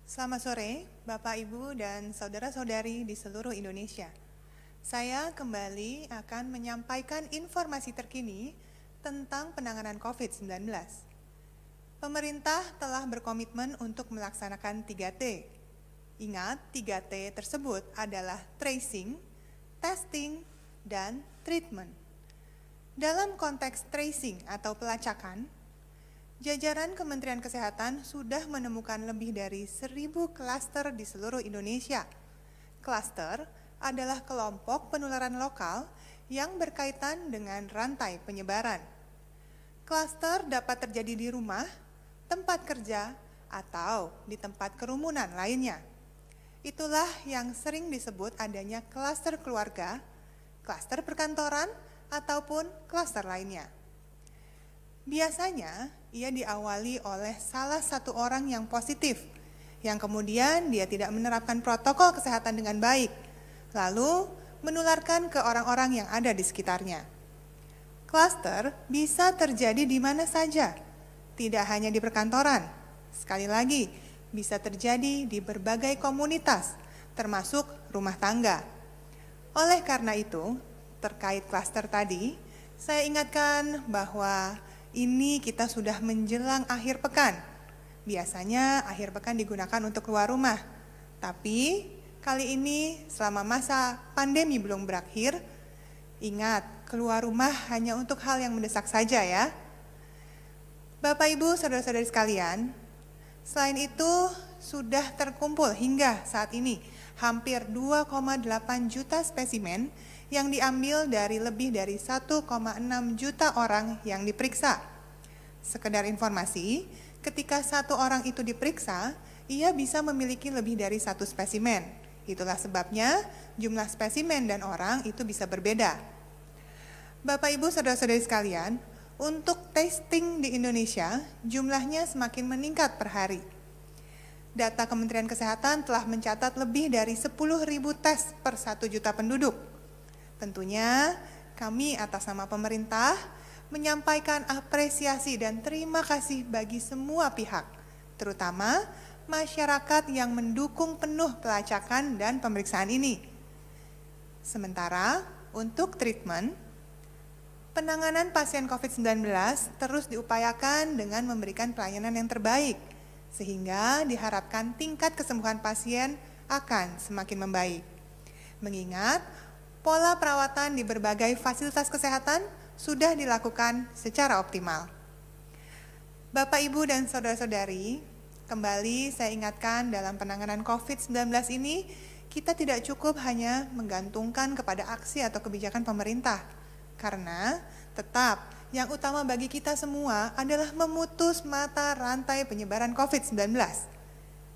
Selamat sore, Bapak, Ibu, dan saudara-saudari di seluruh Indonesia. Saya kembali akan menyampaikan informasi terkini tentang penanganan COVID-19. Pemerintah telah berkomitmen untuk melaksanakan 3T. Ingat, 3T tersebut adalah tracing, testing, dan treatment. Dalam konteks tracing atau pelacakan, jajaran Kementerian Kesehatan sudah menemukan lebih dari 1.000 klaster di seluruh Indonesia. Klaster adalah kelompok penularan lokal yang berkaitan dengan rantai penyebaran. Klaster dapat terjadi di rumah, tempat kerja, atau di tempat kerumunan lainnya. Itulah yang sering disebut adanya klaster keluarga, klaster perkantoran, ataupun klaster lainnya. Biasanya, ia diawali oleh salah satu orang yang positif, yang kemudian dia tidak menerapkan protokol kesehatan dengan baik, lalu menularkan ke orang-orang yang ada di sekitarnya. Klaster bisa terjadi di mana saja, tidak hanya di perkantoran. Sekali lagi, bisa terjadi di berbagai komunitas, termasuk rumah tangga. Oleh karena itu, terkait klaster tadi, saya ingatkan bahwa ini kita sudah menjelang akhir pekan. Biasanya akhir pekan digunakan untuk keluar rumah. Tapi kali ini selama masa pandemi belum berakhir, ingat keluar rumah hanya untuk hal yang mendesak saja ya. Bapak, Ibu, saudara-saudari sekalian, selain itu sudah terkumpul hingga saat ini hampir 2,8 juta spesimen yang diambil dari lebih dari 1,6 juta orang yang diperiksa. Sekedar informasi, ketika satu orang itu diperiksa, ia bisa memiliki lebih dari satu spesimen. Itulah sebabnya jumlah spesimen dan orang itu bisa berbeda. Bapak, Ibu, saudara-saudari sekalian, untuk testing di Indonesia, jumlahnya semakin meningkat per hari. Data Kementerian Kesehatan telah mencatat lebih dari 10.000 tes per 1 juta penduduk. Tentunya kami atas nama pemerintah menyampaikan apresiasi dan terima kasih bagi semua pihak, terutama masyarakat yang mendukung penuh pelacakan dan pemeriksaan ini. Sementara untuk treatment, penanganan pasien COVID-19 terus diupayakan dengan memberikan pelayanan yang terbaik, sehingga diharapkan tingkat kesembuhan pasien akan semakin membaik. Mengingat pola perawatan di berbagai fasilitas kesehatan sudah dilakukan secara optimal. Bapak, Ibu, dan saudara-saudari, kembali saya ingatkan dalam penanganan COVID-19 ini, kita tidak cukup hanya menggantungkan kepada aksi atau kebijakan pemerintah, karena tetap yang utama bagi kita semua adalah memutus mata rantai penyebaran COVID-19.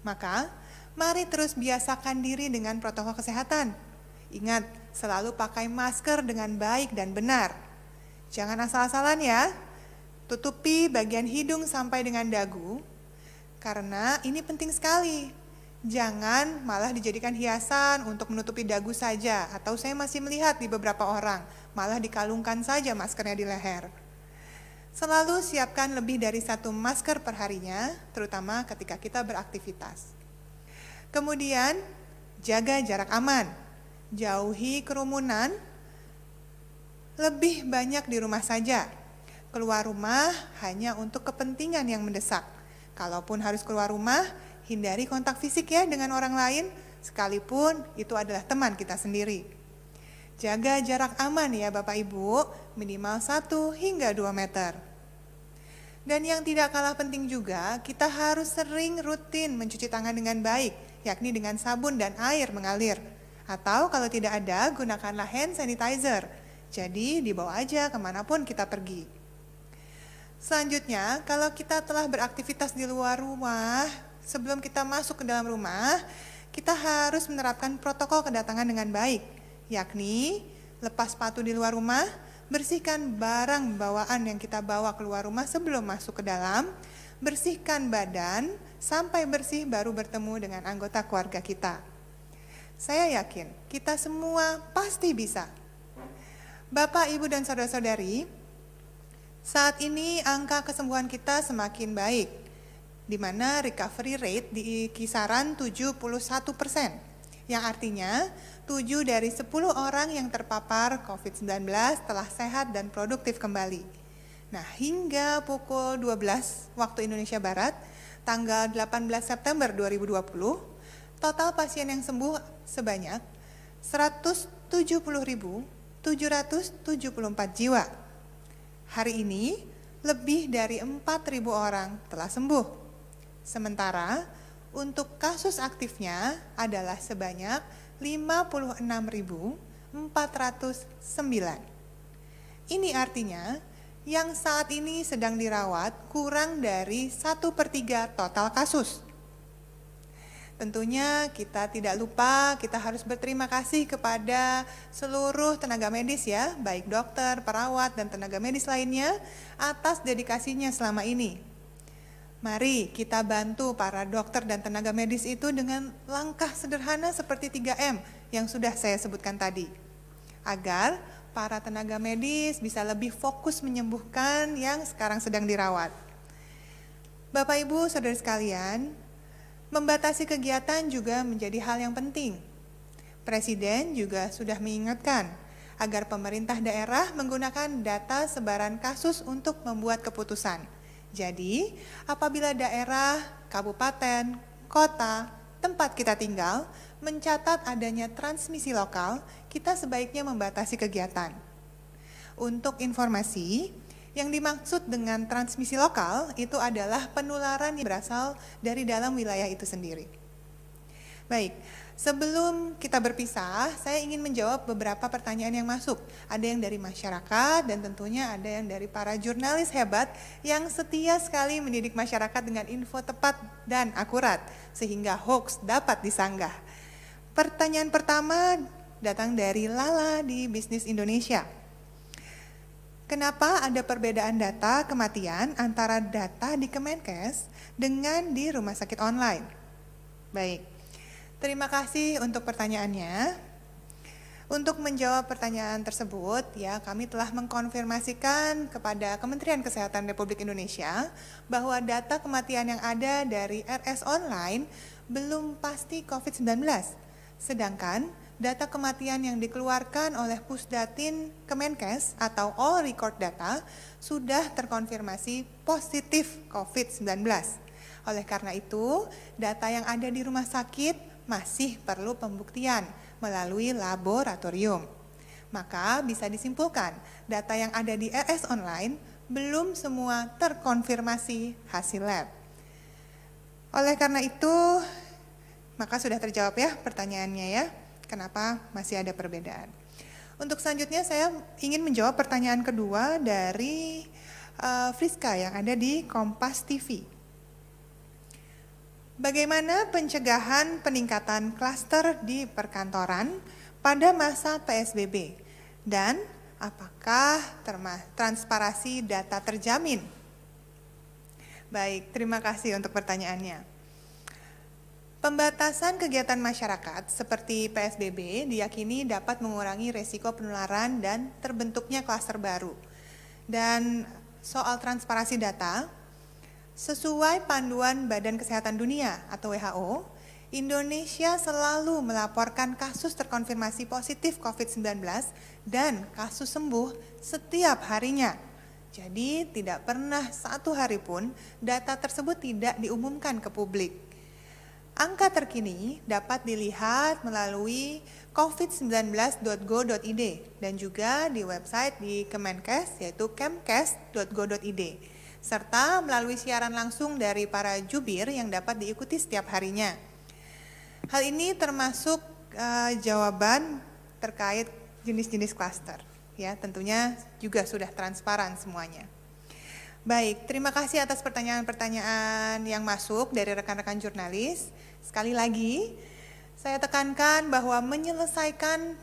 Maka, mari terus biasakan diri dengan protokol kesehatan. Ingat, selalu pakai masker dengan baik dan benar. Jangan asal-asalan ya. Tutupi bagian hidung sampai dengan dagu, karena ini penting sekali. Jangan malah dijadikan hiasan untuk menutupi dagu saja, atau saya masih melihat di beberapa orang, malah dikalungkan saja maskernya di leher. Selalu siapkan lebih dari 1 masker per harinya, terutama ketika kita beraktivitas. Kemudian, jaga jarak aman. Jauhi kerumunan, lebih banyak di rumah saja. Keluar rumah hanya untuk kepentingan yang mendesak. Kalaupun harus keluar rumah, hindari kontak fisik ya dengan orang lain, sekalipun itu adalah teman kita sendiri. Jaga jarak aman ya Bapak Ibu, minimal 1 hingga 2 meter. Dan yang tidak kalah penting juga, kita harus sering rutin mencuci tangan dengan baik, yakni dengan sabun dan air mengalir. Atau kalau tidak ada, gunakanlah hand sanitizer. Jadi dibawa aja kemanapun kita pergi. Selanjutnya, kalau kita telah beraktivitas di luar rumah, sebelum kita masuk ke dalam rumah, kita harus menerapkan protokol kedatangan dengan baik, yakni lepas sepatu di luar rumah, bersihkan barang bawaan yang kita bawa keluar rumah sebelum masuk ke dalam, bersihkan badan, sampai bersih baru bertemu dengan anggota keluarga kita. Saya yakin kita semua pasti bisa. Bapak, Ibu, dan saudara-saudari, saat ini angka kesembuhan kita semakin baik. di mana recovery rate di kisaran 71%, yang artinya 7 dari 10 orang yang terpapar COVID-19 telah sehat dan produktif kembali. Nah, hingga pukul 12 waktu Indonesia Barat, tanggal 18 September 2020, total pasien yang sembuh sebanyak 170.774 jiwa. Hari ini, lebih dari 4.000 orang telah sembuh. Sementara, untuk kasus aktifnya adalah sebanyak 56.409. Ini artinya, yang saat ini sedang dirawat kurang dari 1/3 total kasus. Tentunya kita tidak lupa, kita harus berterima kasih kepada seluruh tenaga medis ya, baik dokter, perawat, dan tenaga medis lainnya atas dedikasinya selama ini. Mari kita bantu para dokter dan tenaga medis itu dengan langkah sederhana seperti 3M yang sudah saya sebutkan tadi, agar para tenaga medis bisa lebih fokus menyembuhkan yang sekarang sedang dirawat. Bapak Ibu saudara sekalian, membatasi kegiatan juga menjadi hal yang penting. Presiden juga sudah mengingatkan agar pemerintah daerah menggunakan data sebaran kasus untuk membuat keputusan. Jadi, apabila daerah, kabupaten, kota, tempat kita tinggal mencatat adanya transmisi lokal, kita sebaiknya membatasi kegiatan. Untuk informasi, yang dimaksud dengan transmisi lokal itu adalah penularan yang berasal dari dalam wilayah itu sendiri. Baik, sebelum kita berpisah, saya ingin menjawab beberapa pertanyaan yang masuk. Ada yang dari masyarakat dan tentunya ada yang dari para jurnalis hebat yang setia sekali mendidik masyarakat dengan info tepat dan akurat, sehingga hoax dapat disanggah. Pertanyaan pertama datang dari Lala di Bisnis Indonesia. Kenapa ada perbedaan data kematian antara data di Kemenkes dengan di rumah sakit online? Baik, terima kasih untuk pertanyaannya. Untuk menjawab pertanyaan tersebut, ya kami telah mengkonfirmasikan kepada Kementerian Kesehatan Republik Indonesia bahwa data kematian yang ada dari RS online belum pasti COVID-19. Sedangkan data kematian yang dikeluarkan oleh Pusdatin Kemenkes atau All Record Data sudah terkonfirmasi positif COVID-19. Oleh karena itu, data yang ada di rumah sakit masih perlu pembuktian melalui laboratorium. Maka bisa disimpulkan, data yang ada di RS online belum semua terkonfirmasi hasil lab. Oleh karena itu, maka sudah terjawab ya pertanyaannya ya. Kenapa masih ada perbedaan? Untuk selanjutnya saya ingin menjawab pertanyaan kedua dari Friska yang ada di Kompas TV. Bagaimana pencegahan peningkatan klaster di perkantoran pada masa PSBB? Dan apakah transparansi data terjamin? Baik, terima kasih untuk pertanyaannya. Pembatasan kegiatan masyarakat seperti PSBB diyakini dapat mengurangi resiko penularan dan terbentuknya klaster baru. Dan soal transparansi data, sesuai panduan Badan Kesehatan Dunia atau WHO, Indonesia selalu melaporkan kasus terkonfirmasi positif COVID-19 dan kasus sembuh setiap harinya. Jadi tidak pernah satu hari pun data tersebut tidak diumumkan ke publik. Angka terkini dapat dilihat melalui covid19.go.id dan juga di website di Kemenkes yaitu kemkes.go.id serta melalui siaran langsung dari para jubir yang dapat diikuti setiap harinya. Hal ini termasuk jawaban terkait jenis-jenis klaster. Ya, tentunya juga sudah transparan semuanya. Baik, terima kasih atas pertanyaan-pertanyaan yang masuk dari rekan-rekan jurnalis. Sekali lagi, saya tekankan bahwa menyelesaikan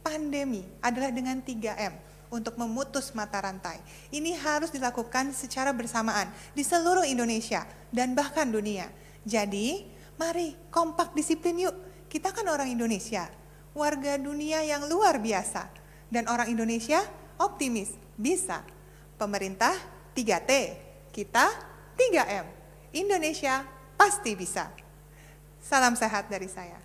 pandemi adalah dengan 3M untuk memutus mata rantai. Ini harus dilakukan secara bersamaan di seluruh Indonesia dan bahkan dunia. Jadi, mari kompak disiplin yuk. Kita kan orang Indonesia, warga dunia yang luar biasa. Dan orang Indonesia optimis, bisa. Pemerintah 3T, kita 3M. Indonesia pasti bisa. Salam sehat dari saya.